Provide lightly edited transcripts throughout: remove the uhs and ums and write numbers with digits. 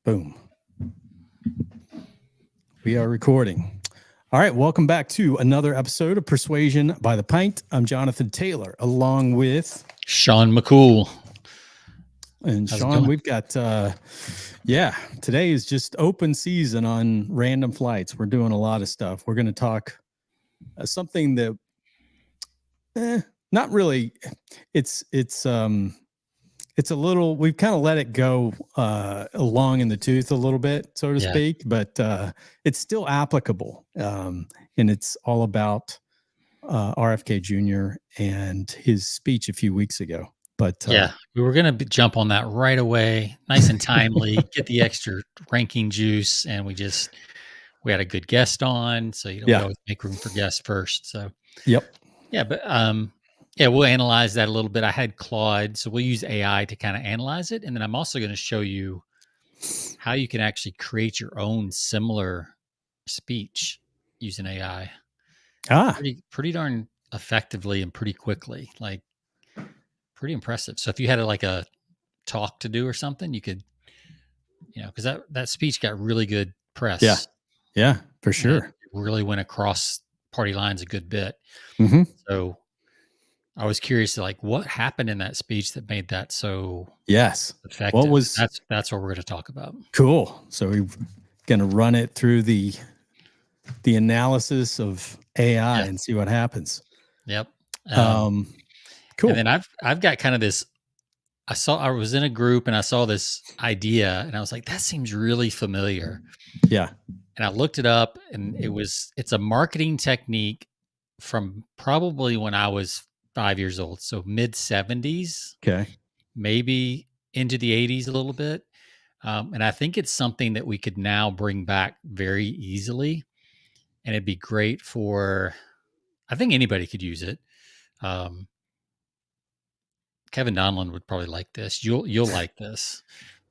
Boom. We are recording. All right. Welcome back to another episode of Persuasion by the Pint. I'm Jonathan Taylor, along with Sean McCool. And Sean, we've got, today is just open season on random flights. We're doing a lot of stuff. We're going to talk something that, not really. It's a little, we've kind of let it go along in the tooth a little bit, so to speak, but it's still applicable. And it's all about RFK Jr. and his speech a few weeks ago. But we were going to jump on that right away, nice and timely, get the extra ranking juice. And we had a good guest on. So, we always make room for guests first. So, we'll analyze that a little bit. I had Claude, so we'll use AI to kind of analyze it. And then I'm also going to show you how you can actually create your own similar speech using AI. Pretty darn effectively and pretty quickly, like pretty impressive. So if you had a talk to do or something, you could, because that speech got really good press. Yeah, for sure. It really went across party lines a good bit. Mm-hmm. So I was curious, what happened in that speech that made that so effective? What was that's what we're going to talk about. Cool. So we're going to run it through the analysis of AI and see what happens. Yep. Cool. And then I've got kind of this. I was in a group and I saw this idea and I was like, that seems really familiar. Yeah. And I looked it up and it's a marketing technique from probably when I was 5 years old. So mid 70s. Okay. Maybe into the 80s a little bit. And I think it's something that we could now bring back very easily. And it'd be great I think anybody could use it. Kevin Donlin would probably like this. You'll like this.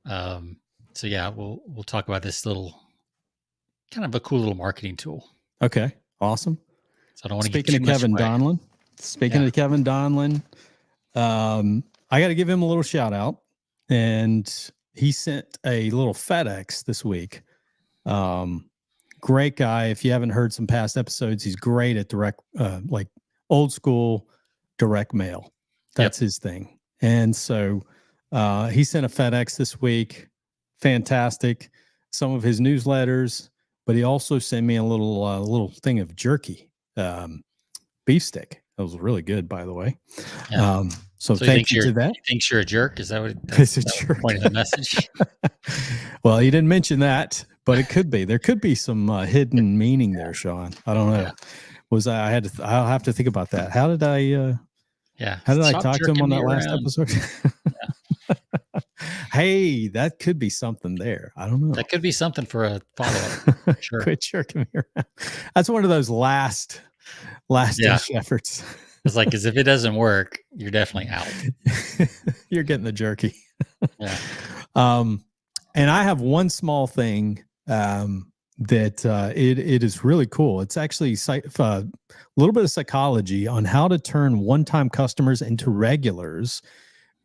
We'll talk about this little kind of a cool little marketing tool. Okay, awesome. So I don't want to Speaking of Kevin Donlin, I got to give him a little shout out, and he sent a little FedEx this week. Great guy. If you haven't heard some past episodes, he's great at direct, old school direct mail. That's his thing. And so he sent a FedEx this week. Fantastic. Some of his newsletters, but he also sent me a little thing of jerky, beef stick. That was really good, by the way. Yeah. So thank you to that. He thinks you're a jerk? Is that what that's the point of the message? Well, he didn't mention that, but it could be. There could be some hidden meaning there, Sean. I don't know. Yeah. I'll have to think about that. How did I I talk to him on that last episode? Hey, that could be something there. I don't know. That could be something for a follow-up. Sure. Quit jerking me around. That's one of those last ditch efforts. It's like, because if it doesn't work, you're definitely out. You're getting the jerky. Yeah. And I have one small thing that it is really cool. It's actually a little bit of psychology on how to turn one-time customers into regulars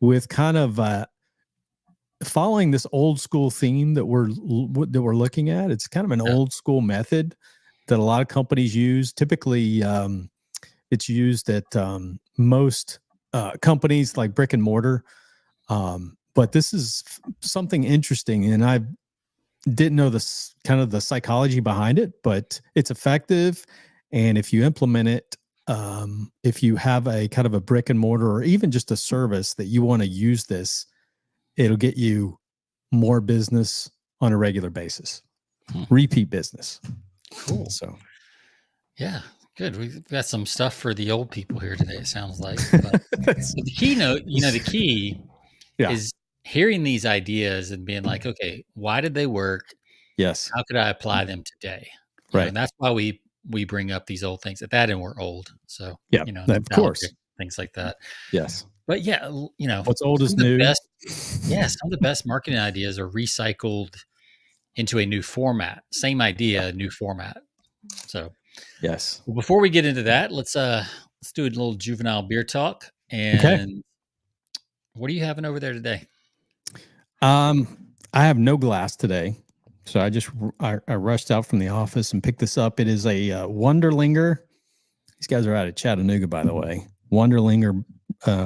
with kind of following this old school theme that we're looking at. It's kind of an old school method that a lot of companies use. Typically, it's used at most companies like brick and mortar. But this is something interesting, and I didn't know this kind of the psychology behind it, but it's effective. And if you implement it, if you have a kind of a brick and mortar or even just a service that you want to use this, it'll get you more business on a regular basis, repeat business. Cool. So, yeah, good. We've got some stuff for the old people here today, it sounds like. But the keynote, the key is hearing these ideas and being like, okay, why did they work? Yes. How could I apply them today? Right. And that's why we bring up these old things at that, and we're old. So, of course, things like that. Yes. But what's old is new. Some of the best marketing ideas are recycled into a new format. Same idea, new format. So, yes. Well, before we get into that, let's do a little juvenile beer talk. And what are you having over there today? I have no glass today, so I rushed out from the office and picked this up. It is a Wonderlinger. These guys are out of Chattanooga, by the way. Wonderlinger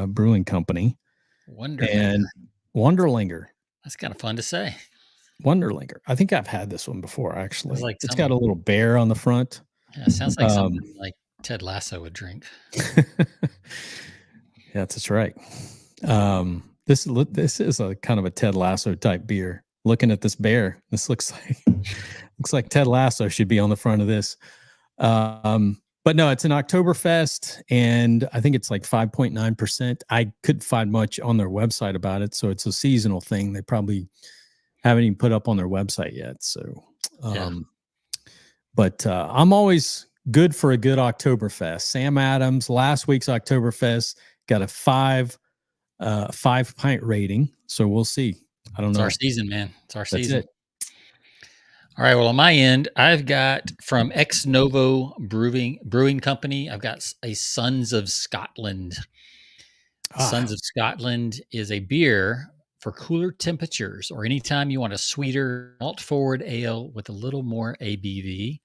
Brewing Company. Wonderlinger. And Wonderlinger. That's kind of fun to say. Wonderlinger. I think I've had this one before, actually. Like it's got a little bear on the front. Yeah, it sounds like something like Ted Lasso would drink. Yeah, that's right. This is a kind of a Ted Lasso type beer. Looking at this bear, this looks like Ted Lasso should be on the front of this. But no, it's an Oktoberfest, and I think it's like 5.9%. I couldn't find much on their website about it, so it's a seasonal thing. They probably haven't even put up on their website yet. So, but I'm always good for a good Oktoberfest. Sam Adams, last week's Oktoberfest, got a 5-pint rating. So we'll see. I don't know. It's our season, man. It's our season. It. All right. Well, on my end, I've got from Ex Novo Brewing Company, I've got a Sons of Scotland. Sons of Scotland is a beer for cooler temperatures or anytime you want a sweeter malt forward ale with a little more ABV.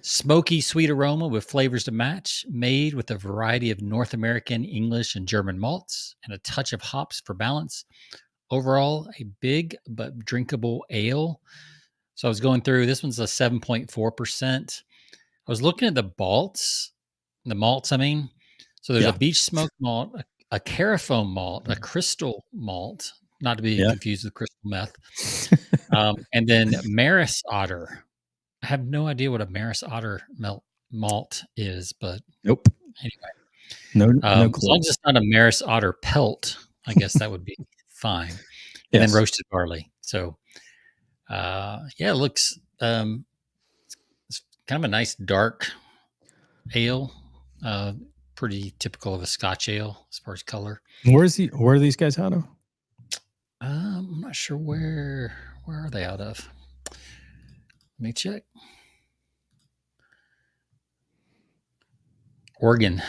Smoky, sweet aroma with flavors to match, made with a variety of North American, English, and German malts, and a touch of hops for balance. Overall, a big but drinkable ale. So I was going through, this one's a 7.4%. I was looking at the malts, I mean. So there's a beach smoked malt, a carafoam malt, a crystal malt, not to be confused with crystal meth, and then Maris Otter. I have no idea what a Maris Otter malt is, but nope. Anyway, no as long as it's not a Maris Otter pelt, I guess that would be fine. And then roasted barley. So, it looks it's kind of a nice dark ale, pretty typical of a Scotch ale as far as color. Where are these guys out of? I'm not sure where are they out of. Let me check. Oregon.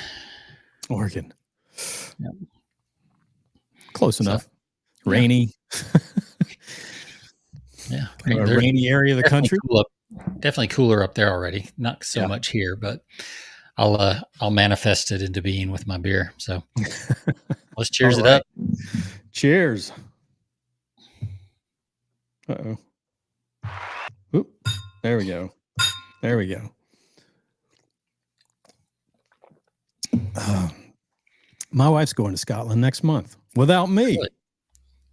Yep. Close enough. Rainy. Yeah. A rainy area of the country. Definitely cooler up there already. Not so much here, but I'll manifest it into being with my beer. So let's cheers it up. Cheers. Uh-oh. Oop. There we go. My wife's going to Scotland next month without me. Really?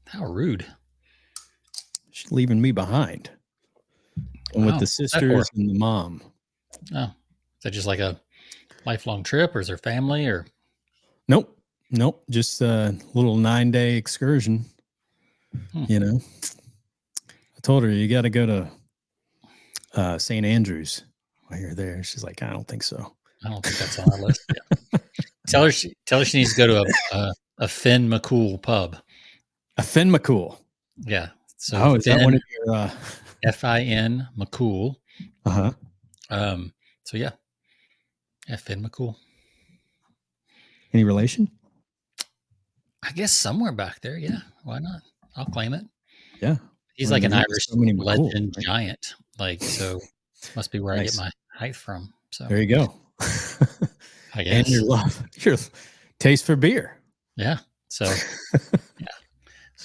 How rude. She's leaving me behind. And with the sisters and the mom. Oh, is that just like a lifelong trip, or is there family, or? Nope. Just a little 9-day excursion. You know, I told her you got to go to St. Andrews while you're there. She's like, I don't think so. I don't think that's on our list. Yeah. Tell her she needs to go to a Finn McCool pub. A Finn McCool. Yeah. So is that one of your FIN McCool? So yeah, Finn McCool. Any relation? I guess somewhere back there. Yeah, why not? I'll claim it. Yeah, he's like an Irish legend giant. Like, so must be where I get my height from. So there you go. I guess. And your taste for beer. Yeah. So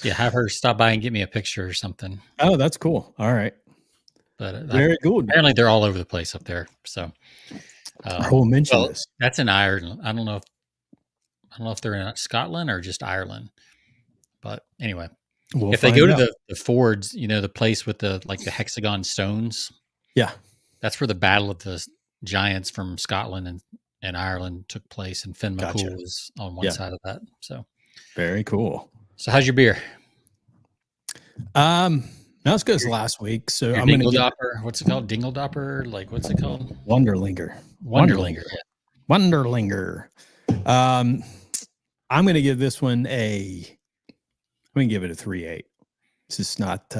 yeah, have her stop by and get me a picture or something. Oh, that's cool. All right. But very good. Apparently, they're all over the place up there. So I will mention this. That's in Ireland. I don't know if they're in Scotland or just Ireland. But anyway, if they go to the Fords, the place with the hexagon stones. Yeah, that's where the Battle of the Giants from Scotland and Ireland took place, and Finn McCool was on one side of that. So very cool. So how's your beer? Not as good as last week. So I'm going to what's it called? Dingledopper? Like, what's it called? Wonderlinger. I'm going to give this one I'm going to give it a 3.8. It's just not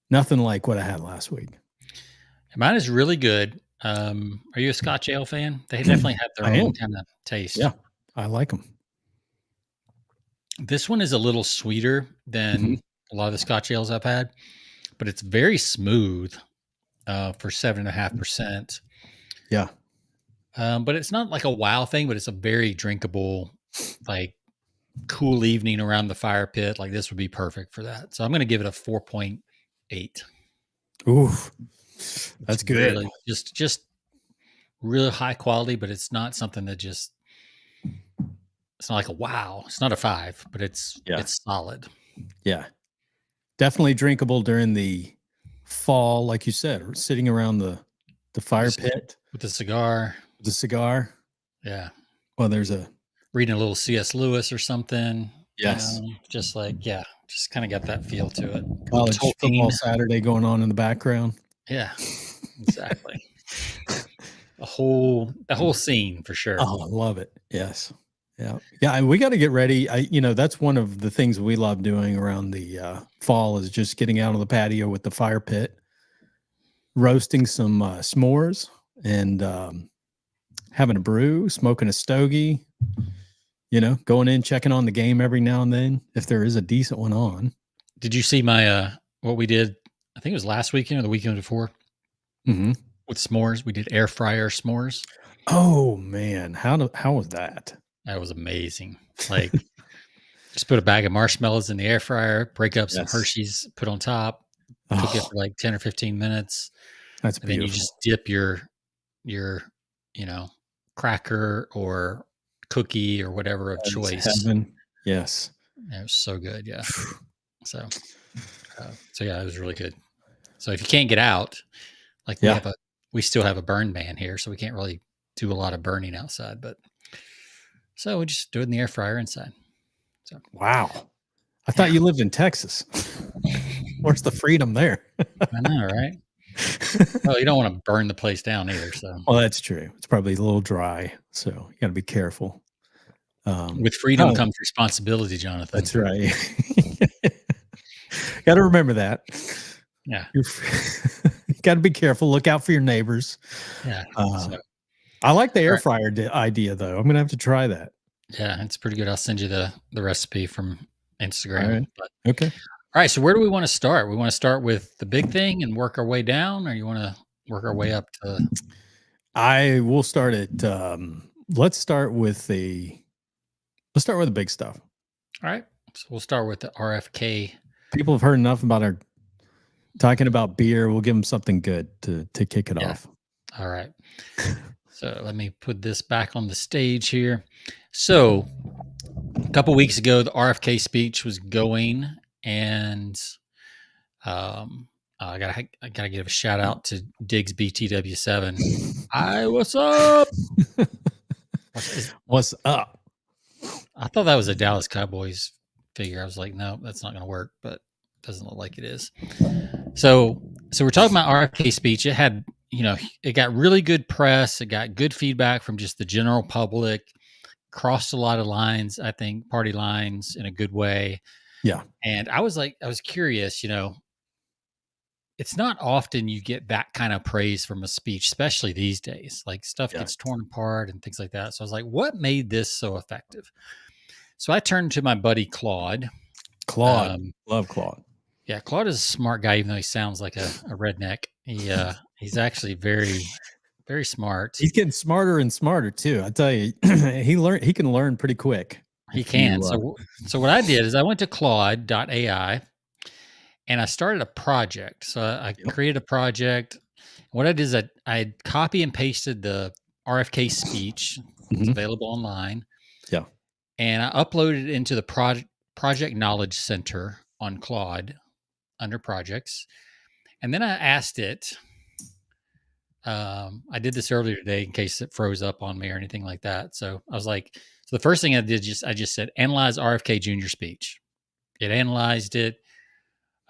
nothing like what I had last week. Mine is really good. Are you a Scotch ale fan? They definitely have their own kind of taste. Yeah, I like them. This one is a little sweeter than a lot of the Scotch ales I've had, but it's very smooth for 7.5%. Yeah. But it's not like a wow thing, but it's a very drinkable, like cool evening around the fire pit. Like this would be perfect for that. So I'm going to give it a 4.8. Oof. It's That's good. really just really high quality, but it's not something that just, it's not like a wow. It's not a 5, but it's solid. Yeah. Definitely drinkable during the fall, like you said, sitting around the fire pit With the cigar. with a cigar. Yeah. Well, there's a Reading a little C.S. Lewis or something. yes. Just like, just kind of got that feel to it. College Tolkien. football Saturday going on in the background. Yeah, exactly. The whole scene for sure. Oh, I love it. Yes. Yeah. Yeah. And we got to get ready. That's one of the things we love doing around the fall is just getting out on the patio with the fire pit, roasting some s'mores and having a brew, smoking a stogie, going in, checking on the game every now and then if there is a decent one on. Did you see my what we did? I think it was last weekend or the weekend before with s'mores. We did air fryer s'mores. Oh man, how was that? That was amazing. Like just put a bag of marshmallows in the air fryer, break up some Hershey's, put on top, cook it for like 10 or 15 minutes. That's and beautiful. then you just dip your cracker or cookie or whatever of choice. Heaven. Yes. It was so good. Yeah. So yeah, it was really good. So if you can't get out, like we still have a burn ban here, so we can't really do a lot of burning outside, but so we just do it in the air fryer inside. So wow. I thought you lived in Texas. Where's the freedom there? I know, right? Well, you don't want to burn the place down either. So well, that's true. It's probably a little dry, so you got to be careful. With freedom comes responsibility, Jonathan. That's right. Got to remember that. Yeah. You got to be careful. Look out for your neighbors. Yeah. I like the air fryer idea, though. I'm going to have to try that. Yeah, it's pretty good. I'll send you the recipe from Instagram. All right. Okay. All right. So where do we want to start? We want to start with the big thing and work our way down, or you want to work our way up to? I will start at. Let's start with the big stuff. All right. So we'll start with the RFK. People have heard enough about our talking about beer. We'll give them something good to kick it off. All right. So let me put this back on the stage here. So a couple weeks ago, the RFK speech was going, and I gotta give a shout out to Diggs BTW7. Hi, what's up? What's up? I thought that was a Dallas Cowboys figure. I was like, no, that's not going to work, but it doesn't look like it is. So we're talking about RFK speech. It had, it got really good press. It got good feedback from just the general public. Crossed a lot of lines, I think, party lines in a good way. Yeah. And I was curious, it's not often you get that kind of praise from a speech, especially these days. Like stuff gets torn apart and things like that. So I was like, what made this so effective? So I turned to my buddy Claude. Love Claude. Yeah, Claude is a smart guy, even though he sounds like a redneck. He's actually very, very smart. He's getting smarter and smarter too. I tell you, he can learn pretty quick. He can. So what I did is I went to Claude.ai and I started a project. So I created a project. What I did is I copy and pasted the RFK speech. It's available online. Yeah. And I uploaded it into the Project Knowledge Center on Claude under projects. And then I asked it, I did this earlier today in case it froze up on me or anything like that. So I was like, so the first thing I did, I just said, analyze RFK Jr. speech. It analyzed it.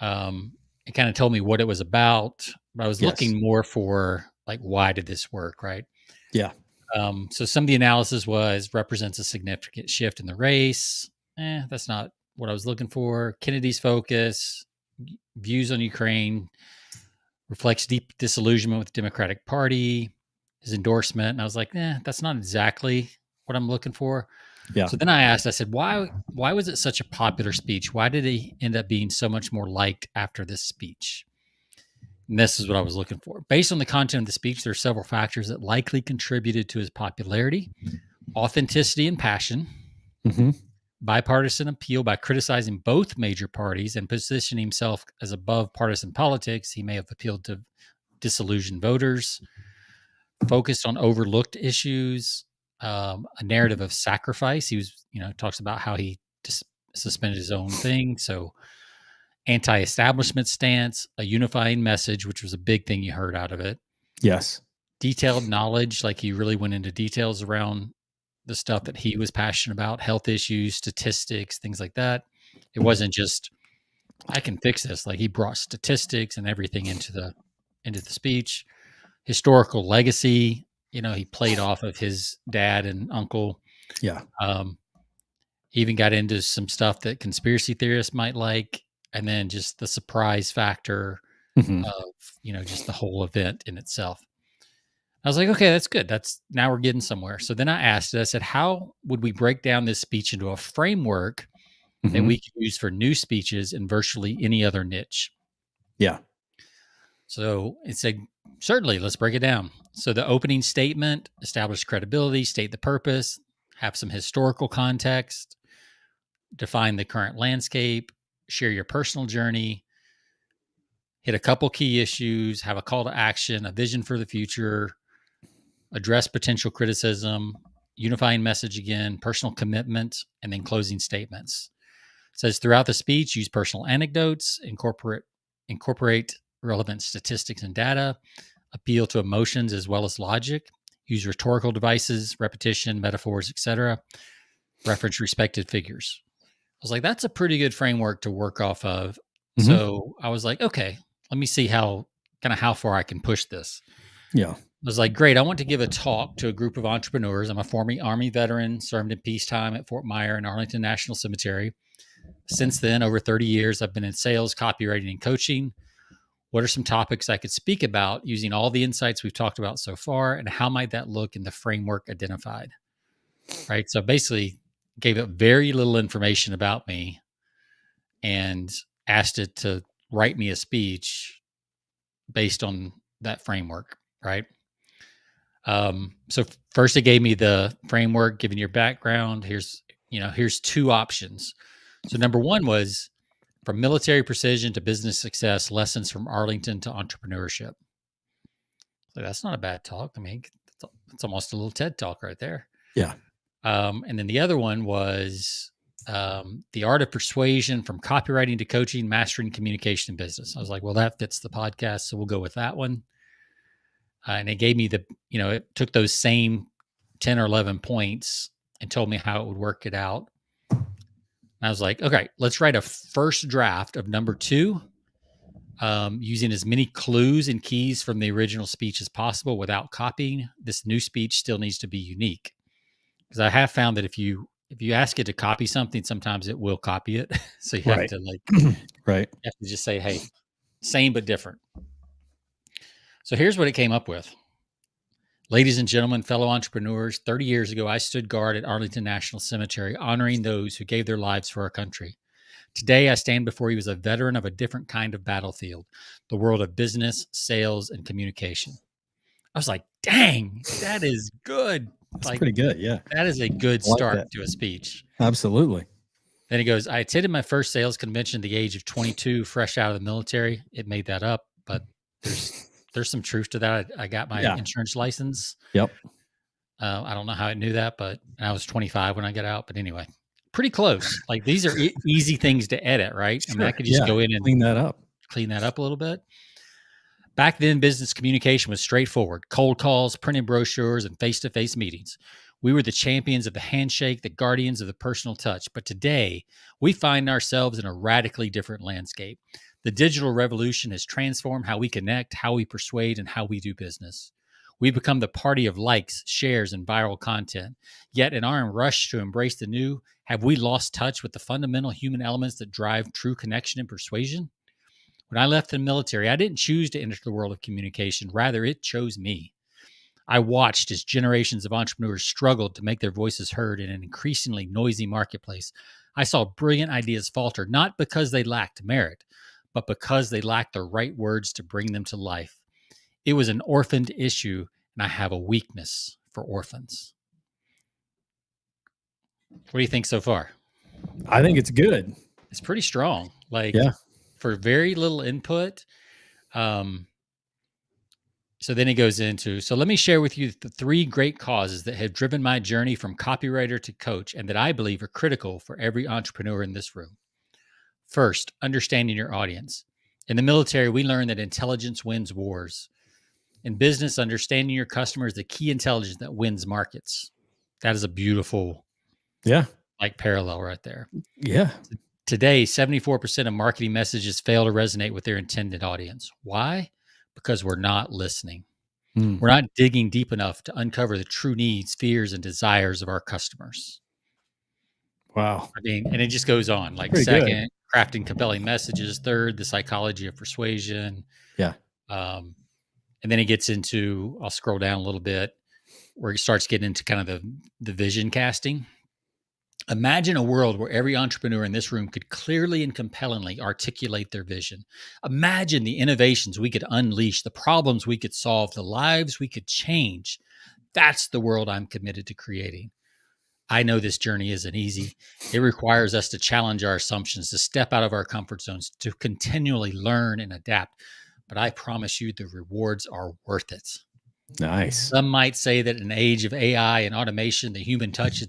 It kind of told me what it was about, but I was looking more for like, why did this work? Right. Yeah. So some of the analysis represents a significant shift in the race. That's not what I was looking for. Kennedy's focus, views on Ukraine, reflects deep disillusionment with the Democratic Party, his endorsement. And I was like, that's not exactly what I'm looking for. Yeah. So then I said, why was it such a popular speech? Why did he end up being so much more liked after this speech? And this is what I was looking for. Based on the content of the speech, there are several factors that likely contributed to his popularity: authenticity and passion, Mm-hmm. bipartisan appeal by criticizing both major parties and positioning himself as above partisan politics. He may have appealed to disillusioned voters, focused on overlooked issues, a narrative of sacrifice. He was, talks about how he just suspended his own thing. So anti-establishment stance, a unifying message, which was a big thing you heard out of it. Yes. Detailed knowledge, like he really went into details around the stuff that he was passionate about, health issues, statistics, things like that. It wasn't just, I can fix this. Like he brought statistics and everything into the speech. Historical legacy, he played off of his dad and uncle. Yeah. He even got into some stuff that conspiracy theorists might like, and then just the surprise factor Mm-hmm. of, just the whole event in itself. I was like, okay, that's good. Now we're getting somewhere. So then I said, how would we break down this speech into a framework that Mm-hmm. we can use for new speeches in virtually any other niche? Yeah. So it said, certainly, let's break it down. So the opening statement, establish credibility, state the purpose, have some historical context, define the current landscape, share your personal journey, hit a couple key issues, have a call to action, a vision for the future, address potential criticism, unifying message again, personal commitment, and then closing statements. It says throughout the speech, use personal anecdotes, incorporate relevant statistics and data, appeal to emotions as well as logic, use rhetorical devices, repetition, metaphors, etc., reference respected figures. I was like, that's a pretty good framework to work off of. Mm-hmm. So I was like, okay, let me see how far I can push this. Yeah. I was like, great. I want to give a talk to a group of entrepreneurs. I'm a former Army veteran, served in peacetime at Fort Myer and Arlington National Cemetery. Since then, over 30 years, I've been in sales, copywriting, and coaching. What are some topics I could speak about using all the insights we've talked about so far, and how might that look in the framework identified? Right. So basically, gave it very little information about me and asked it to write me a speech based on that framework. Right. So first, it gave me the framework, giving your background. Here's two options. So number one was from military precision to business success, lessons from Arlington to entrepreneurship. So that's not a bad talk. I mean, it's almost a little TED talk right there. Yeah. And then the other one was the art of persuasion from copywriting to coaching, mastering communication in business. I was like, well, that fits the podcast, so we'll go with that one. And it gave me it took those same 10 or 11 points and told me how it would work it out. And I was like, okay, let's write a first draft of number 2, using as many clues and keys from the original speech as possible without copying. This new speech still needs to be unique, because I have found that if you ask it to copy something, sometimes it will copy it. So you have to right. You have to just say, hey, same but different. So here's what it came up with. Ladies and gentlemen, fellow entrepreneurs, 30 years ago, I stood guard at Arlington National Cemetery, honoring those who gave their lives for our country. Today, I stand before you as a veteran of a different kind of battlefield, the world of business, sales, and communication. I was like, dang, that is good. That's pretty good. Yeah. That is a good start to a speech. Absolutely. Then he goes, I attended my first sales convention at the age of 22, fresh out of the military. It made that up, but there's some truth to that. I got my insurance license. Yep. I don't know how I knew that, but I was 25 when I got out. But anyway, pretty close. Like these are easy things to edit, right? Sure. I mean, I could just go in and clean that up a little bit. Back then, business communication was straightforward: cold calls, printed brochures, and face-to-face meetings. We were the champions of the handshake, the guardians of the personal touch. But today, we find ourselves in a radically different landscape. The digital revolution has transformed how we connect, how we persuade, and how we do business. We've become the party of likes, shares, and viral content. Yet in our rush to embrace the new, have we lost touch with the fundamental human elements that drive true connection and persuasion? When I left the military, I didn't choose to enter the world of communication. Rather, it chose me. I watched as generations of entrepreneurs struggled to make their voices heard in an increasingly noisy marketplace. I saw brilliant ideas falter, not because they lacked merit, but because they lacked the right words to bring them to life. It was an orphaned issue, and I have a weakness for orphans. What do you think so far? I think it's good. It's pretty strong. Like, Yeah. for very little input. So then he goes into, so let me share with you the 3 great causes that have driven my journey from copywriter to coach and that I believe are critical for every entrepreneur in this room. First, understanding your audience. In the military, we learn that intelligence wins wars. In business, understanding your customer is the key intelligence that wins markets. That is a beautiful, parallel right there. Yeah. Today, 74% of marketing messages fail to resonate with their intended audience. Why? Because we're not listening. We're not digging deep enough to uncover the true needs, fears, and desires of our customers. Wow. I mean, and it just goes on. Like, Pretty second, good. crafting compelling messages. Third, the psychology of persuasion. Yeah. And then he gets into, I'll scroll down a little bit, where he starts getting into kind of the vision casting. Imagine a world where every entrepreneur in this room could clearly and compellingly articulate their vision. Imagine the innovations we could unleash, the problems we could solve, the lives we could change. That's the world I'm committed to creating. I know this journey isn't easy. It requires us to challenge our assumptions, to step out of our comfort zones, to continually learn and adapt. But I promise you the rewards are worth it. Nice. Some might say that in an age of AI and automation, the human touch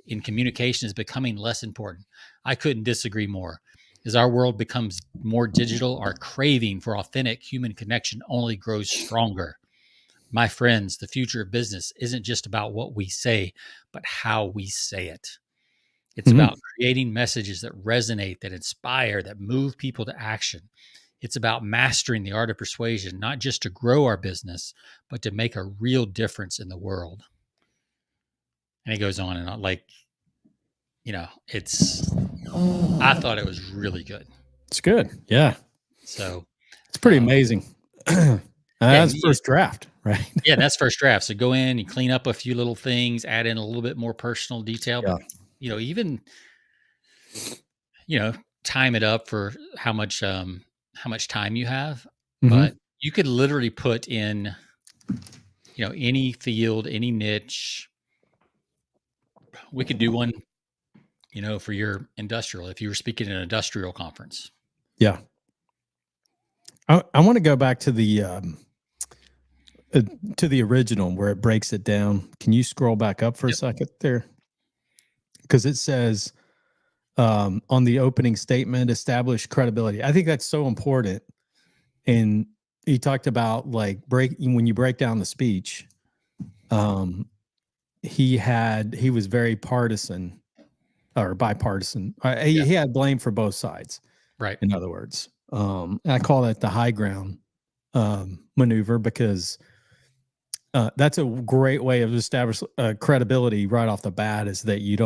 in communication is becoming less important. I couldn't disagree more. As our world becomes more digital, our craving for authentic human connection only grows stronger. My friends, the future of business isn't just about what we say, but how we say it. It's about creating messages that resonate, that inspire, that move people to action. It's about mastering the art of persuasion, not just to grow our business, but to make a real difference in the world. And he goes on and on, I thought it was really good. It's good. Yeah. So it's pretty amazing. That's first draft, right? Yeah, that's first draft. So go in, you clean up a few little things, add in a little bit more personal detail, but even, time it up for how much time you have. But you could literally put in, any field, any niche. We could do one, for your industrial, if you were speaking at an industrial conference. Yeah. I want to go back to the original where it breaks it down. Can you scroll back up for a second there? Because it says on the opening statement, establish credibility. I think that's so important. And he talked about when you break down the speech, he was very partisan or bipartisan. He had blame for both sides. Right. In other words, I call that the high ground maneuver because that's a great way of establishing credibility right off the bat, is that you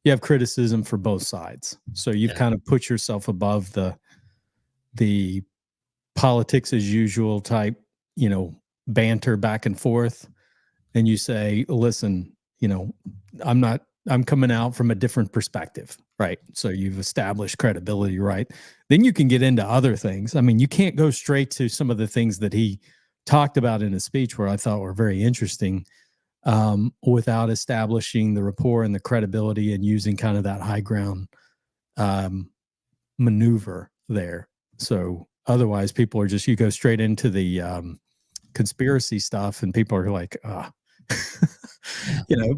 have criticism for both sides. So you've kind of put yourself above the politics as usual type, banter back and forth. And you say, listen, I'm coming out from a different perspective, right? So you've established credibility, right? Then you can get into other things. I mean, you can't go straight to some of the things that he talked about in his speech where I thought were very interesting without establishing the rapport and the credibility and using kind of that high ground maneuver there. So otherwise people are you go straight into the conspiracy stuff and people are like,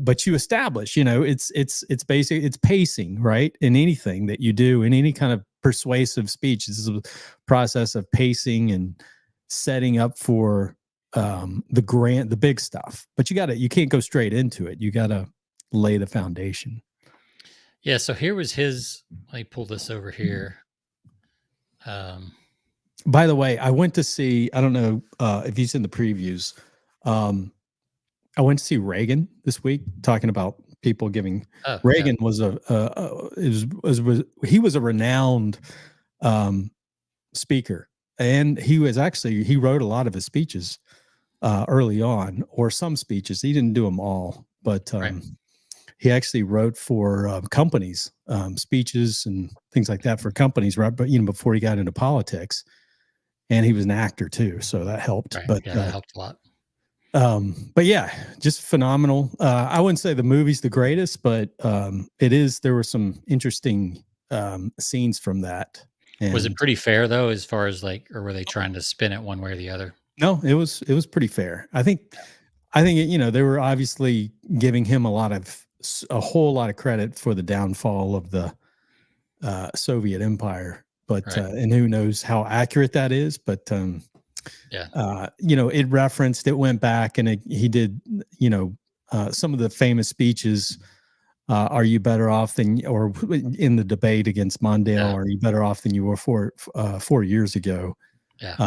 but you establish, it's basic, it's pacing, right? In anything that you do, in any kind of persuasive speech, this is a process of pacing and setting up for the big stuff. But you can't go straight into it. You got to lay the foundation. Yeah. So here was his. Let me pull this over here. By the way, I went to see. I don't know if he's in the previews. I went to see Reagan this week, talking about people giving. Reagan was he was a renowned speaker, and he wrote a lot of his speeches early on, or some speeches. He didn't do them all, but Right. he actually wrote for companies, speeches and things like that for companies, right? But before he got into politics, and he was an actor too, so that helped. Right. Yeah, that helped a lot. But yeah, just phenomenal. I wouldn't say the movie's the greatest, but it is. There were some interesting scenes from that. Was it And pretty fair though, as far as like, or were they trying to spin it one way or the other? no, it was pretty fair. I think they were obviously giving him a whole lot of credit for the downfall of the Soviet Empire, but Right. and who knows how accurate that is, but Yeah. it referenced, it went back, and he did, some of the famous speeches. Are you better off than, or in the debate against Mondale, Yeah. are you better off than you were 4 years ago? Yeah.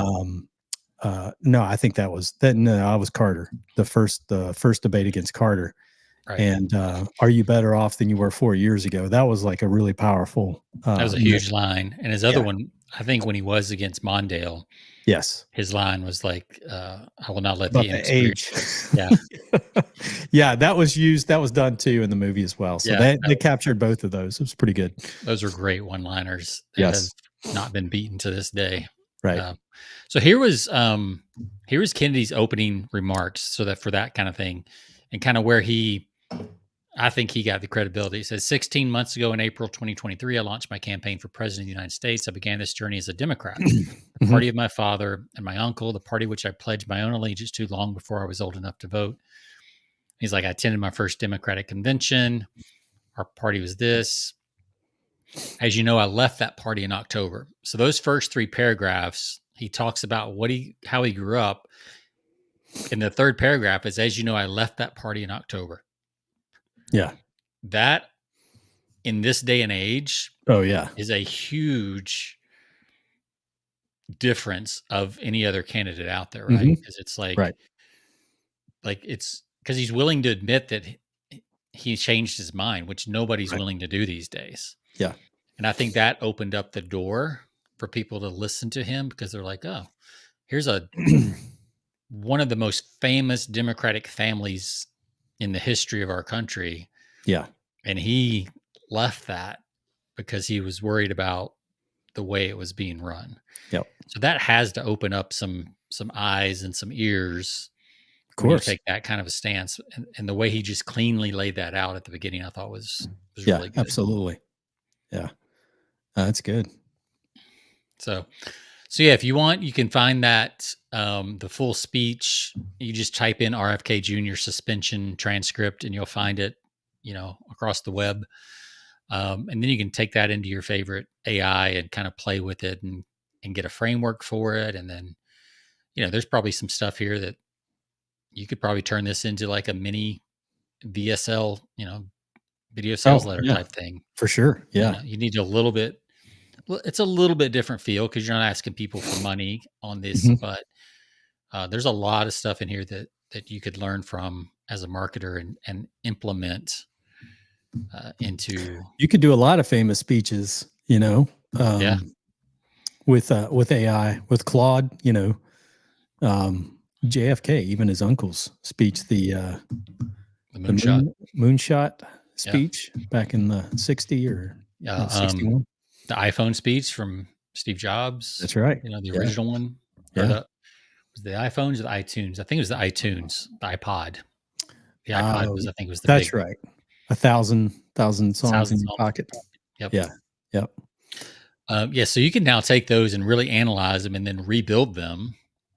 No, I think that was that. No, I was Carter, the first debate against Carter. Right. And are you better off than you were 4 years ago? That was like a really powerful. That was a huge line. And his other Yeah. one, I think when he was against Mondale, Yes. his line was like, I will not let About the the age. inexperienced. Yeah. Yeah, that was used. That was done too in the movie as well. So Yeah. they captured both of those. It was pretty good. Those were great one-liners that have Yes. not been beaten to this day. Right. So here was Kennedy's opening remarks. So that for that kind of thing, and kind of where I think he got the credibility. He says, 16 months ago in April 2023, I launched my campaign for president of the United States. I began this journey as a Democrat, the party of my father and my uncle, the party which I pledged my own allegiance to long before I was old enough to vote. He's like, I attended my first Democratic convention. Our party was this. As you know, I left that party in October. So those first 3 paragraphs, he talks about how he grew up. In the third paragraph is, as you know, I left that party in October. Yeah. That, in this day and age, Oh yeah, is a huge difference of any other candidate out there, right? Because it's right. like it's because he's willing to admit that he changed his mind, which nobody's Right. willing to do these days. Yeah. And I think that opened up the door for people to listen to him, because they're like, oh, here's one of the most famous Democratic families in the history of our country. Yeah. And he left that because he was worried about the way it was being run. Yep. So that has to open up some eyes and some ears Of when you course. take that kind of a stance. And the way he just cleanly laid that out at the beginning, I thought was Yeah, really good. absolutely. Yeah. That's good. So yeah, if you want, you can find that the full speech. You just type in RFK Jr. suspension transcript, and you'll find it, across the web. And then you can take that into your favorite AI and kind of play with it and get a framework for it. And then, there's probably some stuff here that you could probably turn this into like a mini VSL, video sales letter type thing. For sure. Yeah. You need a little bit. Well, it's a little bit different feel because you're not asking people for money on this, but there's a lot of stuff in here that you could learn from as a marketer and implement into. You could do a lot of famous speeches, with AI, with Claude, JFK, even his uncle's speech, the moonshot speech back in the 60 or 61. The iPhone speech from Steve Jobs. That's right. The original one. Or was the iPhones or the iTunes? I think it was the iTunes, the iPod. The iPod was the that's big, right. 1,000 songs in your pocket. Yep. Yeah. Yep. So you can now take those and really analyze them and then rebuild them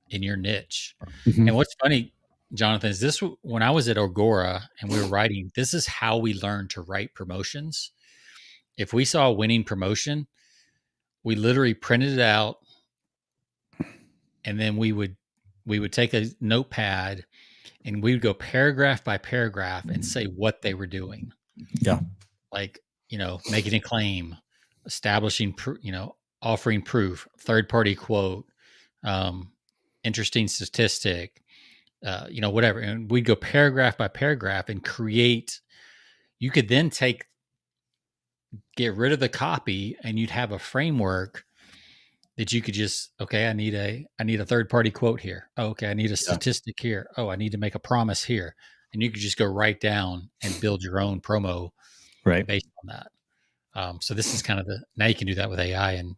in your niche. And what's funny, Jonathan, is this when I was at Agora and we were writing, this is how we learned to write promotions. If we saw a winning promotion, we literally printed it out, and then we would take a notepad and we would go paragraph by paragraph and say what they were doing. Yeah. Like, making a claim, establishing, offering proof, third-party quote, interesting statistic, whatever. And we'd go paragraph by paragraph and create. You could then get rid of the copy, and you'd have a framework that you could just, okay, I need a third party quote here. Oh, okay, I need a statistic here. Oh, I need to make a promise here. And you could just go right down and build your own promo Right. based on that. So this is kind of now you can do that with AI in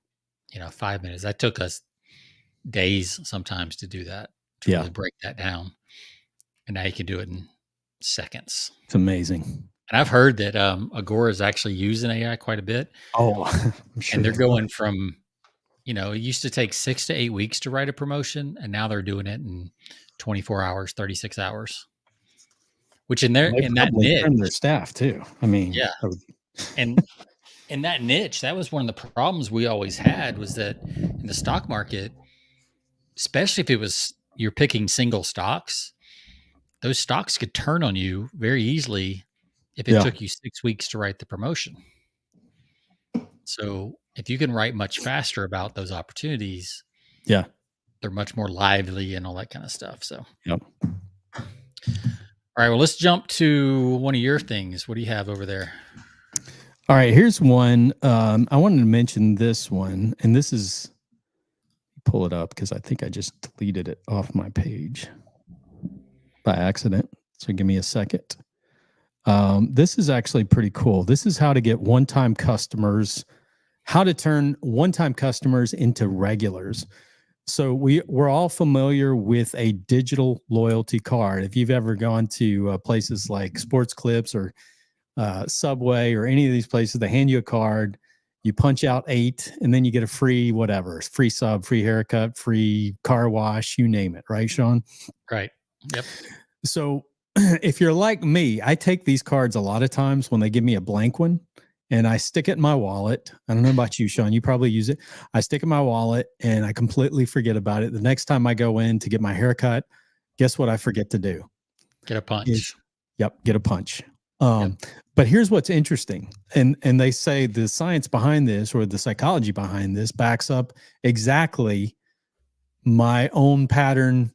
5 minutes. That took us days sometimes to do that, to really break that down. And now you can do it in seconds. It's amazing. And I've heard that Agora is actually using AI quite a bit. Oh, I'm sure. And they're going from, it used to take 6 to 8 weeks to write a promotion, and now they're doing it in 24 hours, 36 hours. Which in that niche, turn their staff too. I mean, yeah. And in that niche, that was one of the problems we always had, was that in the stock market, especially if you're picking single stocks, those stocks could turn on you very easily if it took you 6 weeks to write the promotion. So if you can write much faster about those opportunities, they're much more lively and all that kind of stuff. So, all right, well, let's jump to one of your things. What do you have over there? All right, here's one. I wanted to mention this one, and this is, pull it up because I think I just deleted it off my page by accident. So give me a second. This is actually pretty cool. This is how to get one-time customers, how to turn one-time customers into regulars. So we're all familiar with a digital loyalty card. If you've ever gone to places like Sports Clips or Subway or any of these places, they hand you a card, you punch out 8, and then you get a free whatever, free sub, free haircut, free car wash, you name it, right, Sean? Right. Yep. So if you're like me, I take these cards a lot of times when they give me a blank one, and I stick it in my wallet. I don't know about you, Sean. You probably use it. I stick it in my wallet, and I completely forget about it. The next time I go in to get my haircut, guess what I forget to do? Get a punch. Get a punch. But here's what's interesting. And they say the science behind this, or the psychology behind this, backs up exactly my own pattern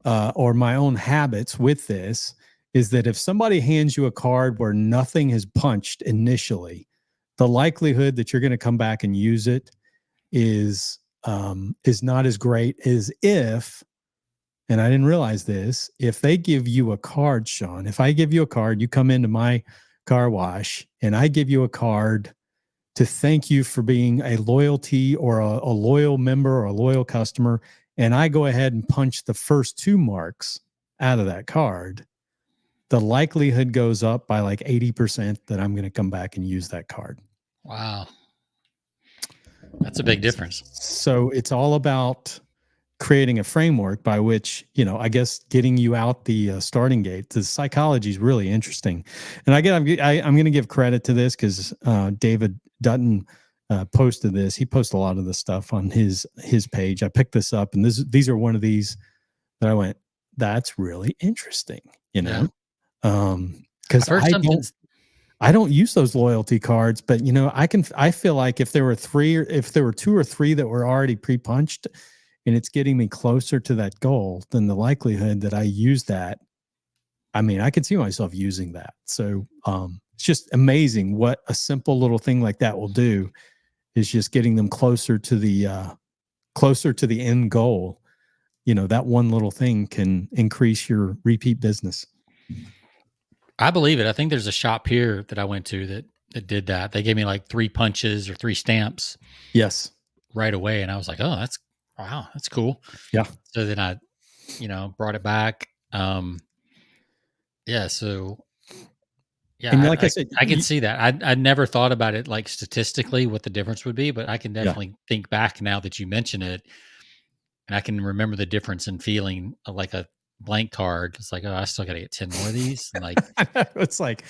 or my own habits with this, is that if somebody hands you a card where nothing is punched initially, the likelihood that you're going to come back and use it is not as great as if, and I didn't realize this, if they give you a card, Sean, if I give you a card, you come into my car wash and I give you a card to thank you for being a loyalty or a loyal member or a loyal customer, and I go ahead and punch the first 2 marks out of that card, the likelihood goes up by like 80% that I'm going to come back and use that card. Wow. That's a big difference. So it's all about creating a framework by which, I guess getting you out the starting gate. The psychology is really interesting. And I'm going to give credit to this because David Dutton posted this. He posted a lot of this stuff on his page. I picked this up, and these are one of these that I went, that's really interesting, because I don't use those loyalty cards, but I feel like if there were 2 or 3 that were already pre-punched and it's getting me closer to that goal, then the likelihood that I use that, I mean, I can see myself using that. So it's just amazing what a simple little thing like that will do, is just getting them closer to the end goal. That one little thing can increase your repeat business. I believe it. I think there's a shop here that I went to that did that. They gave me like 3 punches or 3 stamps. Yes. Right away. And I was like, oh, that's cool. Yeah. So then I, brought it back. So yeah, and like I said, I can see that. I never thought about it like statistically what the difference would be, but I can definitely think back now that you mention it, and I can remember the difference in feeling like a blank card. It's like, oh, I still got to get 10 more of these. And like, it's like,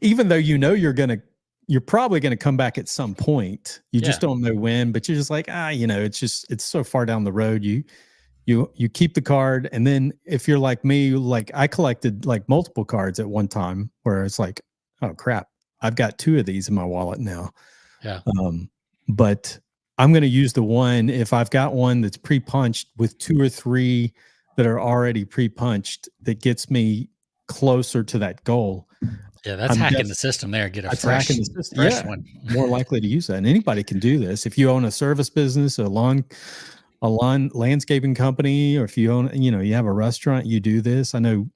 even though you're probably going to come back at some point, you just don't know when, but you're just like, it's so far down the road. You keep the card, and then if you're like me, like I collected like multiple cards at one time, where it's like, oh crap, I've got 2 of these in my wallet now. Yeah. But I'm going to use the one, if I've got one that's pre-punched with 2 or 3 that are already pre-punched, that gets me closer to that goal. Yeah, that's I'm hacking the system there. Get a fresh, attacking the system. fresh Yeah, one. more likely to use that. And anybody can do this. If you own a service business, a lawn landscaping company, or if you own, you have a restaurant, you do this. I know,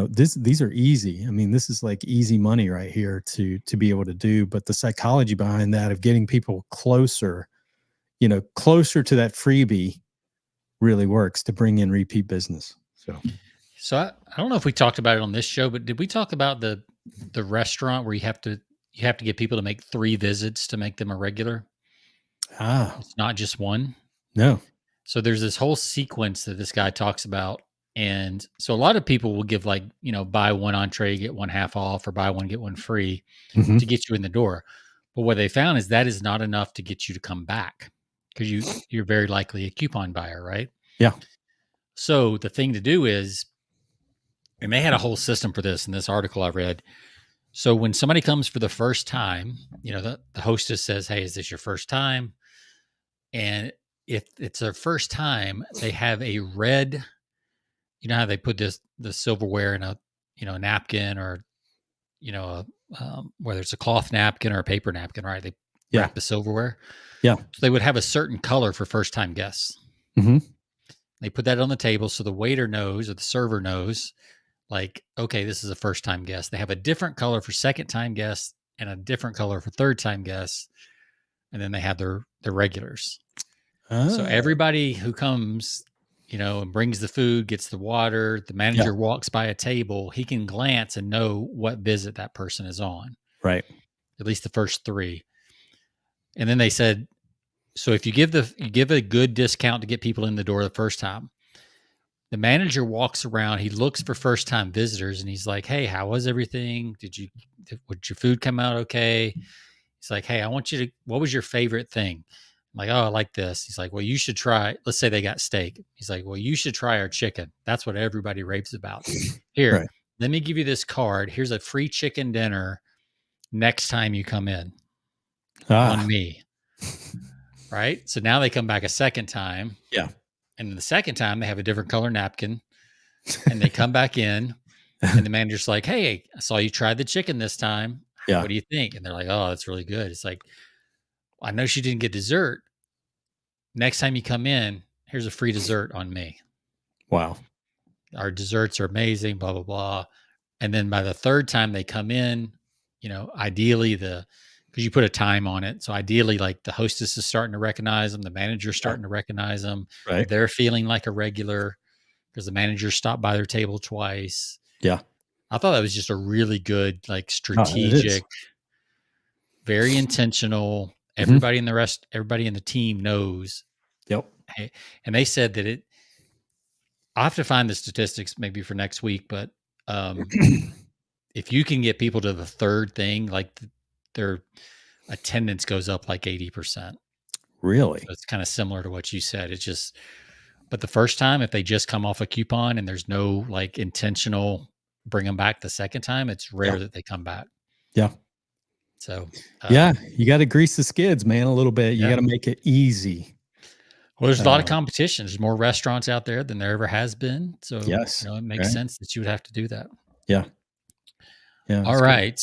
these are easy. I mean, this is like easy money right here to be able to do. But the psychology behind that of getting people closer to that freebie really works to bring in repeat business. So I don't know if we talked about it on this show, but did we talk about the restaurant where you have to get people to make 3 visits to make them a regular? It's not just one. No. So there's this whole sequence that this guy talks about. And so a lot of people will give buy one entree, get one half off, or buy one, get one free to get you in the door. But what they found is that is not enough to get you to come back because you're very likely a coupon buyer, right? Yeah. So the thing to do is, and they had a whole system for this in this article I read. So when somebody comes for the first time, the hostess says, "Hey, is this your first time?" And if it's their first time, they have a red, how they put the silverware in a napkin, or whether it's a cloth napkin or a paper napkin, right? They wrap the silverware. Yeah. So they would have a certain color for first time guests. They put that on the table so the waiter knows, or the server knows, like, okay, this is a first time guest. They have a different color for second time guests and a different color for third time guests. And then they have their regulars. So everybody who comes, and brings the food, gets the water, the manager walks by a table, he can glance and know what visit that person is on. Right. At least the first 3. And then they said, so if you give a good discount to get people in the door the first time, the manager walks around, he looks for first time visitors, and he's like, "Hey, how was everything? Would your food come out okay?" He's like, "Hey, what was your favorite thing?" I'm like, "Oh, I like this." He's like, "Well, you should try," let's say they got steak. He's like, "Well, you should try our chicken. That's what everybody raves about. Here, let me give you this card. Here's a free chicken dinner next time you come in on me." Right? So now they come back a second time. Yeah. And then the second time they have a different color napkin, and they come back in, and the manager's like, "Hey, I saw you tried the chicken this time. Yeah. What do you think?" And they're like, "Oh, that's really good." It's like, "I know she didn't get dessert. Next time you come in, here's a free dessert on me." Wow. Our desserts are amazing, blah, blah, blah. And then by the third time they come in, ideally because you put a time on it. So ideally, like, the hostess is starting to recognize them, the manager's starting to recognize them. Right. They're feeling like a regular because the manager stopped by their table twice. Yeah. I thought that was just a really good, like, strategic, very intentional. Everybody in the team knows. Yep. Hey, and they said that I'll have to find the statistics maybe for next week, but if you can get people to the third thing, like, their attendance goes up like 80%. Really? So it's kind of similar to what you said. It's just, but the first time, if they just come off a coupon and there's no, like, intentional bring them back the second time, it's rare that they come back. Yeah. So, you got to grease the skids, man, a little bit. You got to make it easy. Well, there's a lot of competition. There's more restaurants out there than there ever has been. So, it makes sense that you would have to do that. Yeah. Yeah. All right.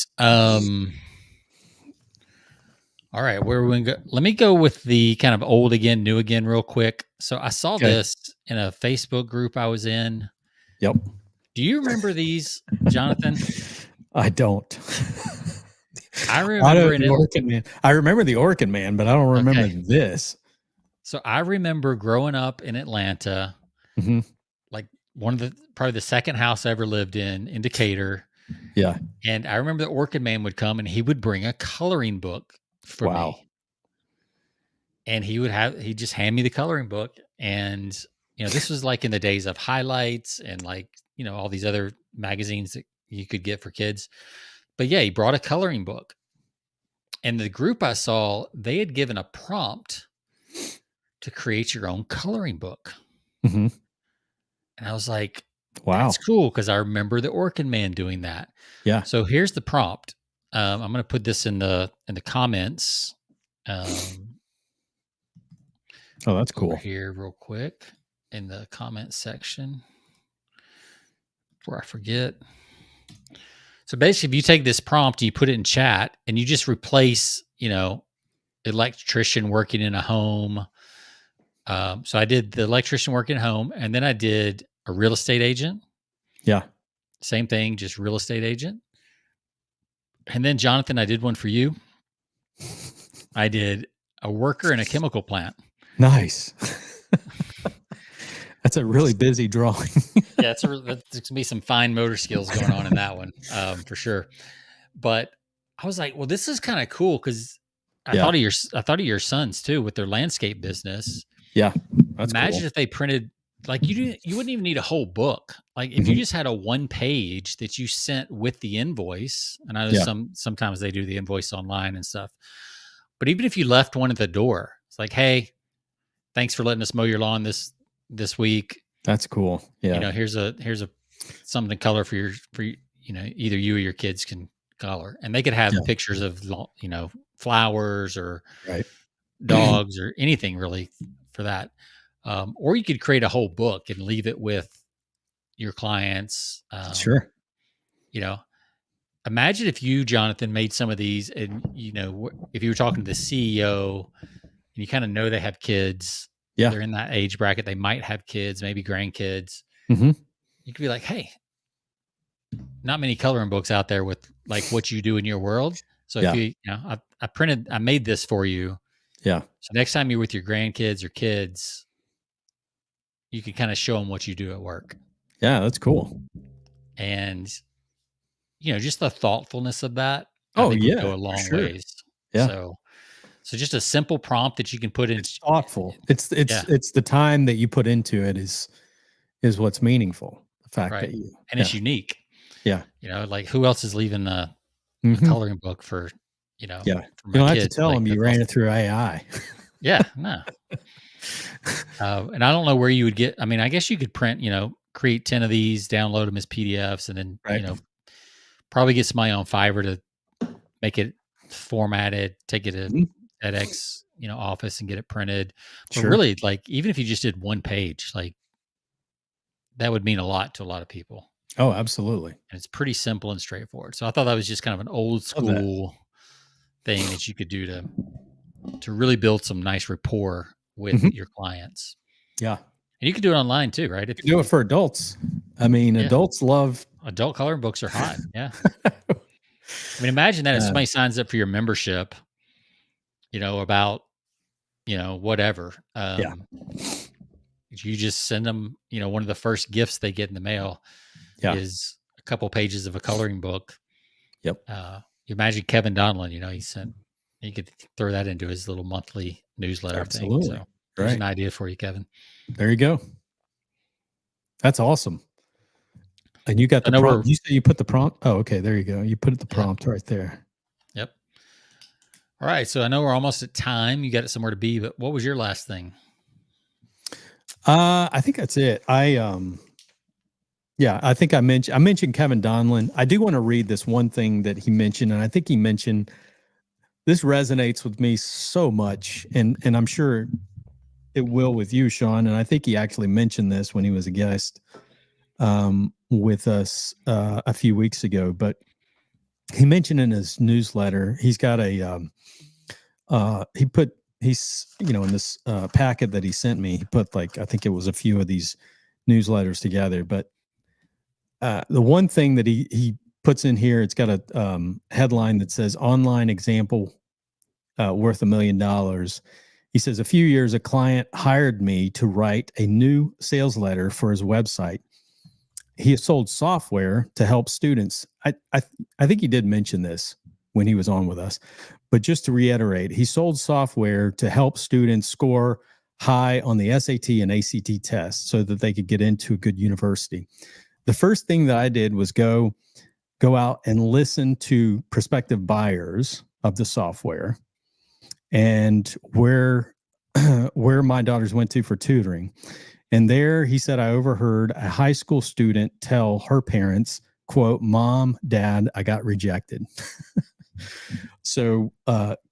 All right. Where are we going to go? Let me go with the kind of old again, new again, real quick. So I saw this in a Facebook group I was in. Yep. Do you remember these, Jonathan? I don't. I remember the Orchid Man. I remember the Orchid Man, but I don't remember this. So I remember growing up in Atlanta, like, probably the second house I ever lived in Decatur. Yeah. And I remember the Orchid Man would come and he would bring a coloring book for me. And he'd just hand me the coloring book. And, this was like in the days of highlights and, like, all these other magazines that you could get for kids. But yeah, he brought a coloring book. And the group I saw, they had given a prompt to create your own coloring book. And I was like, wow, that's cool, because I remember the Orchid Man doing that. Yeah. So here's the prompt. I'm going to put this in the comments. Oh, that's cool. Over here real quick in the comment section before I forget. So basically, if you take this prompt and you put it in chat and you just replace, electrician working in a home. So I did the electrician working at home, and then I did a real estate agent. Yeah. Same thing, just real estate agent. And then Jonathan, I did one for you. I did a worker in a chemical plant. Nice. That's a really busy drawing. Yeah, there's gonna be some fine motor skills going on in that one, for sure. But I was like, well, this is kind of cool because I thought of your sons too with their landscape business. Yeah, that's Imagine cool. if they printed like you wouldn't even need a whole book. Like if you just had a one page that you sent with the invoice, and I know sometimes they do the invoice online and stuff. But even if you left one at the door, it's like, hey, thanks for letting us mow your lawn this week. That's cool. Yeah. Here's a something to color for either you or your kids can color, and they could have pictures of flowers or dogs or anything really for that. Or you could create a whole book and leave it with your clients. Sure. Imagine if you, Jonathan, made some of these, and if you were talking to the CEO, and you kind of know they have kids. Yeah, they're in that age bracket. They might have kids, maybe grandkids. You could be like, hey, not many coloring books out there with like what you do in your world. So if I made this for you. Yeah. So next time you're with your grandkids or kids, you can kind of show them what you do at work. Yeah, that's cool. And just the thoughtfulness of that. I think would go a long ways. Yeah. So just a simple prompt that you can put in. It's thoughtful. It's the time that you put into it is what's meaningful. The fact that it's unique. Yeah. Like who else is leaving a coloring book for, you don't have to tell them you ran it through AI. Yeah, no. And I don't know where you would get, I guess you could print, create 10 of these, download them as PDFs, and then, probably get somebody on Fiverr to make it formatted, take it to edX, office and get it printed. But really, like, even if you just did one page, like that would mean a lot to a lot of people. Oh, absolutely. And it's pretty simple and straightforward. So I thought that was just kind of an old school thing that you could do to really build some nice rapport with your clients. Yeah. And you can do it online too, right? If you do it for adults. Adults love adult coloring books are hot. Yeah. Imagine that if somebody signs up for your membership, about, whatever. You just send them, one of the first gifts they get in the mail is a couple pages of a coloring book. Yep. You imagine Kevin Donlin, he could throw that into his little monthly newsletter thing. So there's an idea for you, Kevin. There you go. That's awesome. And you got the prompt. You said you put the prompt. Oh, okay. There you go. You put the prompt right there. Yep. All right. So I know we're almost at time. You got it somewhere to be, but what was your last thing? I think that's it. I think I mentioned Kevin Donlin. I do want to read this one thing that he mentioned, and I think he mentioned this resonates with me so much, and I'm sure it will with you, Sean. And I think he actually mentioned this when he was a guest with us a few weeks ago. But he mentioned in his newsletter, he's got in this packet that he sent me, he put I think it was a few of these newsletters together. But the one thing that he puts in here, it's got a headline that says "Online Example Worth $1 million." He says, a few years, a client hired me to write a new sales letter for his website. He has sold software to help students. I think he did mention this when he was on with us, but just to reiterate, he sold software to help students score high on the SAT and ACT tests so that they could get into a good university. The first thing that I did was go out and listen to prospective buyers of the software and where my daughters went to for tutoring. And there, he said, I overheard a high school student tell her parents, quote, "Mom, Dad, I got rejected." So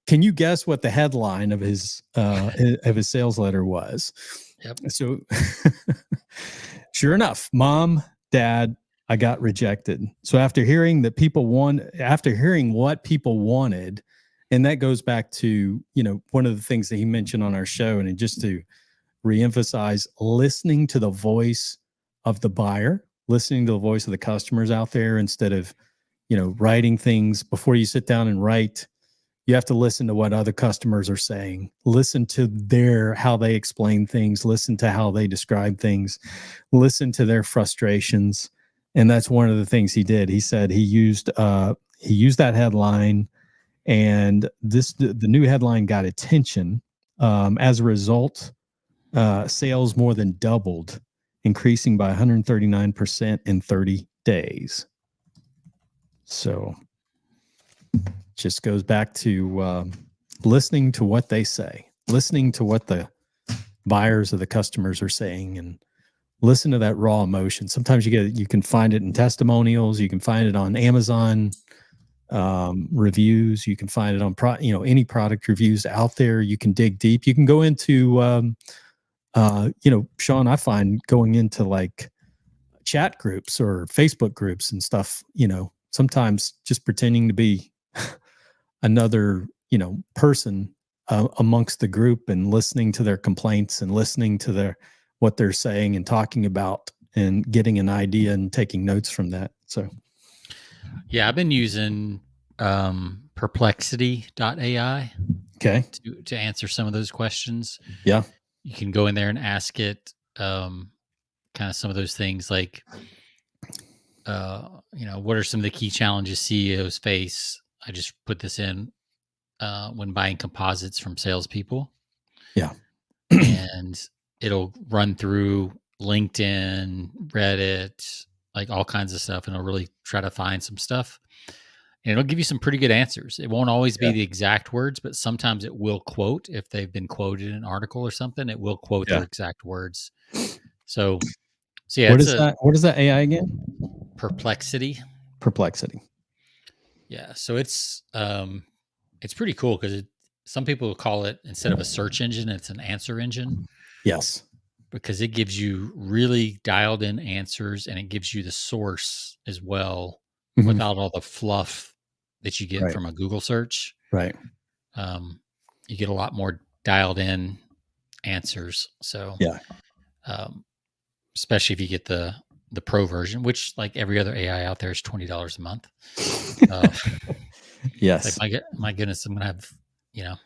can you guess what the headline of his sales letter was? Yep. So sure enough, Mom, Dad I got rejected. So after hearing what people wanted, and that goes back to, one of the things that he mentioned on our show, and just to reemphasize, listening to the voice of the buyer, listening to the voice of the customers out there, instead of, writing things before you sit down and write. You have to listen to what other customers are saying, listen to how they explain things, listen to how they describe things, listen to their frustrations. And that's one of the things he did. He said he used that headline, and the new headline got attention. As a result, sales more than doubled, increasing by 139% in 30 days. So just goes back to listening to what they say, listening to what the buyers or the customers are saying, and listen to that raw emotion. Sometimes you can find it in testimonials. You can find it on Amazon reviews. You can find it on any product reviews out there. You can dig deep. You can go into Sean, I find going into like chat groups or Facebook groups and stuff, sometimes just pretending to be another, person amongst the group, and listening to their complaints and listening to what they're saying and talking about, and getting an idea and taking notes from that. So, yeah, I've been using perplexity.ai to answer some of those questions. Yeah. You can go in there and ask it kind of some of those things like, what are some of the key challenges CEOs face? I just put this in when buying composites from salespeople. Yeah. And it'll run through LinkedIn, Reddit, like all kinds of stuff, and it'll really try to find some stuff. And it'll give you some pretty good answers. It won't always be the exact words, but sometimes it will quote, if they've been quoted in an article or something, it will quote their exact words. So yeah. What is that AI again? Perplexity. Yeah. So it's pretty cool, because some people call it, instead of a search engine, it's an answer engine. Yes. Because it gives you really dialed in answers, and it gives you the source as well, without all the fluff that you get from a Google search. Right. You get a lot more dialed in answers. So yeah. Especially if you get the pro version, which, like every other AI out there, is $20 a month. Yes. Like my goodness, I'm gonna have $10,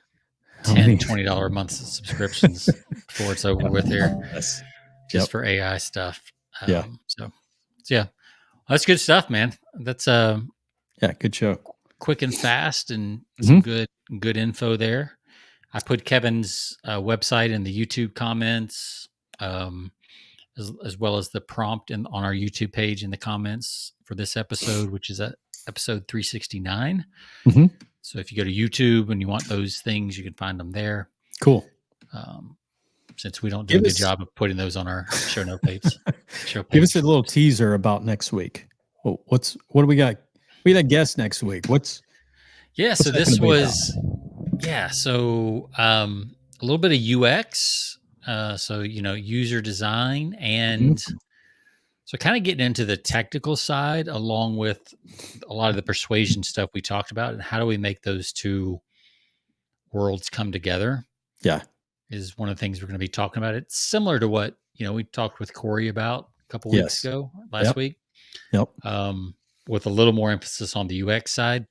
$20 a month subscriptions before it's over with here. Yes. Just for AI stuff. Yeah. So yeah, that's good stuff, man. That's good show. Quick and fast, and some good info there. I put Kevin's website in the YouTube comments, as well as the prompt on our YouTube page in the comments for this episode, which is at episode 369. So if you go to YouTube and you want those things, you can find them there. Cool. Since we don't do a good job of putting those on our show note page. Give us a little teaser about next week. What do we got? We got a guest next week. So this was, a little bit of UX. So, user design, and so kind of getting into the technical side, along with a lot of the persuasion stuff we talked about, and how do we make those two worlds come together? Yeah. Is one of the things we're going to be talking about. It's similar to what, we talked with Corey about a couple weeks ago, last week. Yep. With a little more emphasis on the UX side.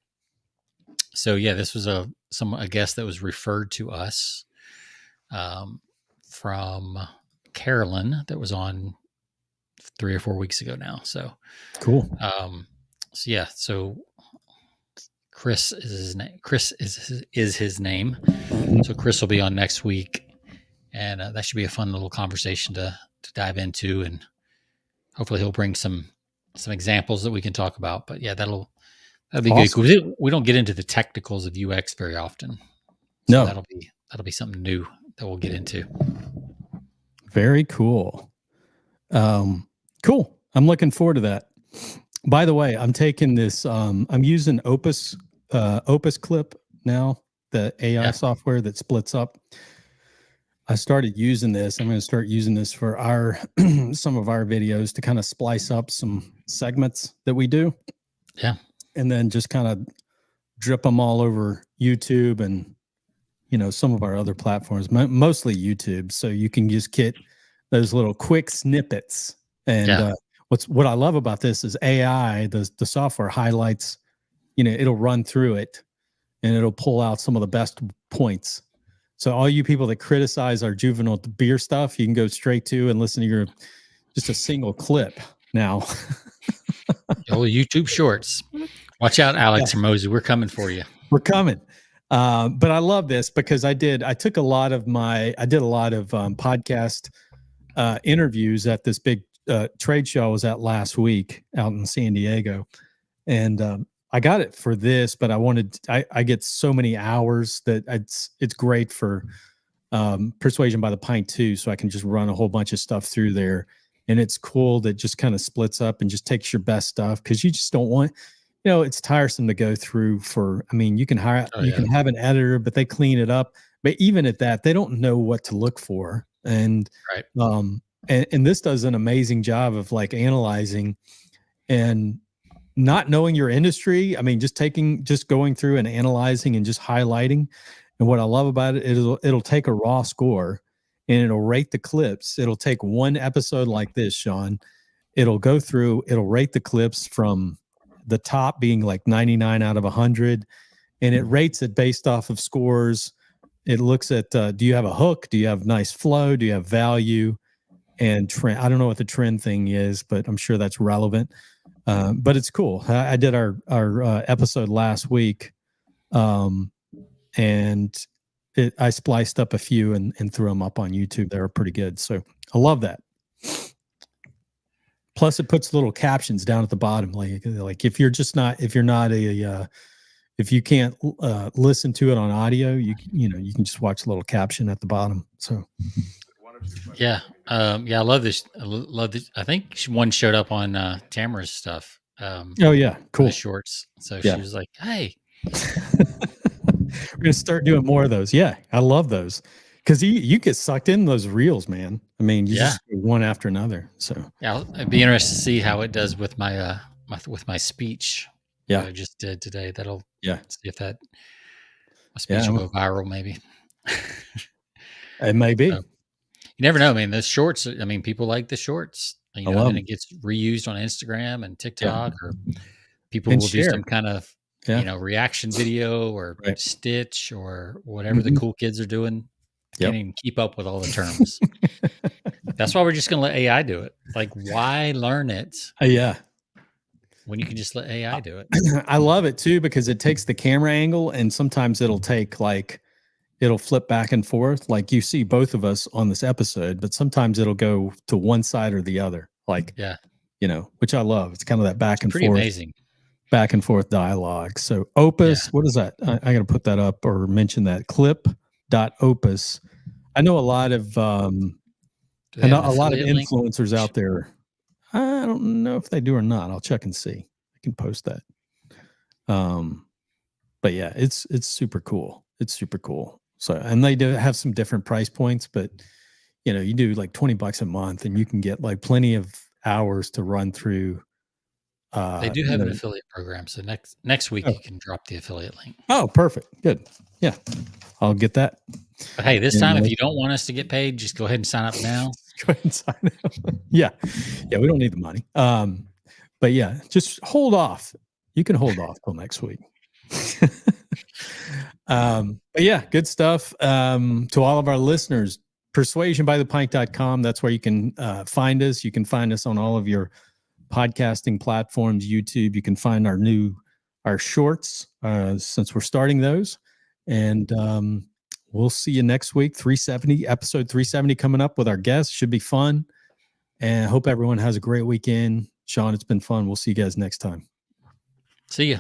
So yeah, this was a guest that was referred to us from Carolyn, that was on 3 or 4 weeks ago now. So cool. So Chris is his name. Chris is his name. So Chris will be on next week, and that should be a fun little conversation to dive into, and hopefully he'll bring some examples that we can talk about. But yeah, that'll be awesome. Good. We don't get into the technicals of UX very often. So that'll be something new that we'll get into. Very cool. Cool. I'm looking forward to that. By the way, I'm taking this. I'm using Opus Clip now, the AI software that splits up. I started using this. I'm going to start using this for our some of our videos to kind of splice up some segments that we do. Yeah. And then just kind of drip them all over YouTube and, you know, some of our other platforms, mostly YouTube. So you can just get those little quick snippets. And what I love about this is AI, the software highlights, you know, it'll run through it and it'll pull out some of the best points. So all you people that criticize our juvenile beer stuff, you can go straight to and listen to just a single clip now. Oh, YouTube Shorts. Watch out, Alex Hermosi. We're coming for you. We're coming. But I love this because I did a lot of podcast interviews at this big trade show I was at last week out in San Diego. And I got it for this, but I get so many hours that it's great for Persuasion by the Pint too. So I can just run a whole bunch of stuff through there. And it's cool that just kind of splits up and just takes your best stuff, because you just don't want, you know, it's tiresome to go through you can can have an editor, but they clean it up. But even at that, they don't know what to look for. And and this does an amazing job of like analyzing and not knowing your industry. I mean, just going through and analyzing and just highlighting. And what I love about it is it'll take a raw score and it'll rate the clips. It'll take one episode like this, Sean. It'll go through, it'll rate the clips from the top being like 99 out of 100. And it rates it based off of scores. It looks at, do you have a hook? Do you have nice flow? Do you have value and trend? I don't know what the trend thing is, but I'm sure that's relevant. But it's cool. I did our episode last week, and I spliced up a few and threw them up on YouTube. They were pretty good. So I love that. Plus, it puts little captions down at the bottom, like if you can't listen to it on audio, you can just watch a little caption at the bottom. So. I love this. I think one showed up on Tamara's stuff. Oh yeah, cool. The shorts. So she was like, "Hey, we're gonna start doing more of those." Yeah, I love those because you get sucked in those reels, man. I mean, you just go one after another. So yeah, I'd be interested to see how it does with my my speech. Yeah, that I just did today. That'll see if my speech will go viral. Maybe it may be. So, you never know. I mean, the shorts. I mean, people like the shorts. You know, and it gets reused on Instagram and TikTok, or people will do some kind of reaction video or stitch or whatever the cool kids are doing. Can't even keep up with all the terms. That's why we're just going to let AI do it. Like, why learn it? When you can just let AI do it. I love it too, because it takes the camera angle, and sometimes it'll flip back and forth. Like you see both of us on this episode, but sometimes it'll go to one side or the other. Like, which I love. It's kind of that back and forth. Amazing. Back and forth dialogue. So Opus, what is that? I got to put that up or mention that. Clip.opus. I know a lot of influencers out there. I don't know if they do or not. I'll check and see. I can post that. But yeah, it's super cool. It's super cool. So, and they do have some different price points, but you do like $20 a month and you can get like plenty of hours to run through. They do have an affiliate program. So next week you can drop the affiliate link. Oh, perfect. Good. Yeah. I'll get that. But hey, this time, if you don't want us to get paid, just go ahead and sign up now. Go ahead and sign up. Yeah. We don't need the money. But yeah, just hold off. You can hold off till next week. But yeah, good stuff. To all of our listeners, persuasionbythepint.com. That's where you can find us. You can find us on all of your podcasting platforms, YouTube. You can find our shorts since we're starting those. And we'll see you next week. Episode 370 coming up with our guests. Should be fun. And I hope everyone has a great weekend. Sean, it's been fun. We'll see you guys next time. See ya.